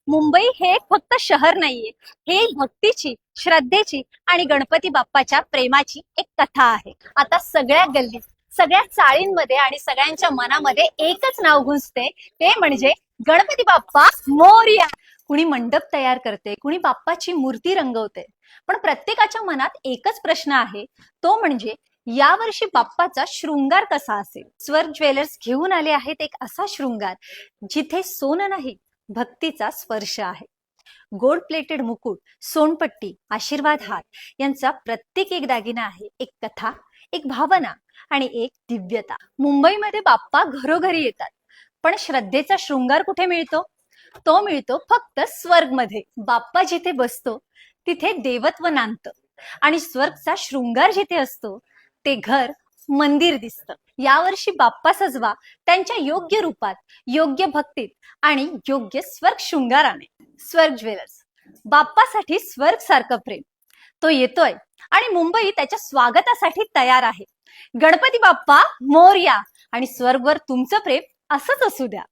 मुंबई हे फक्त शहर नाहीये, हे भक्तीची, श्रद्धेची आणि गणपती बाप्पाच्या प्रेमाची एक कथा आहे. आता सगळ्या गल्लीत, सगळ्या चाळींमध्ये आणि सगळ्यांच्या मनामध्ये एकच नाव गुंजते, ते म्हणजे गणपती बाप्पा मोरया. कुणी मंडप तयार करते, कुणी बाप्पाची मूर्ती रंगवते, पण प्रत्येकाच्या मनात एकच प्रश्न आहे, तो म्हणजे यावर्षी बाप्पाचा शृंगार कसा असेल. स्वर्ग ज्वेलर्स घेऊन आले आहेत एक असा शृंगार जिथे सोनं नाही, भक्तीचा स्पर्श आहे. गोल्ड प्लेटेड मुकुट, सोनपट्टी, आशीर्वाद हार यांचा प्रत्येक एक दागिना आहे एक कथा, एक भावना आणि एक दिव्यता. मुंबईमध्ये बाप्पा घरोघरी येतात, पण श्रद्धेचा शृंगार कुठे मिळतो? तो मिळतो फक्त स्वर्गमध्ये. बाप्पा जिथे बसतो तिथे देवत्व नांदतं आणि स्वर्गचा शृंगार जिथे असतो ते घर मंदिर दिसतं. यावर्षी बाप्पा सजवा त्यांच्या योग्य रूपात, योग्य भक्तीत आणि योग्य स्वर्ग शृंगाराने. स्वर्ग ज्वेलर्स, बाप्पासाठी स्वर्ग सारखं प्रेम. तो येतोय आणि मुंबई त्याच्या स्वागतासाठी तयार आहे. गणपती बाप्पा मोरया आणि स्वर्गवर तुमचं प्रेम असंच असू द्या.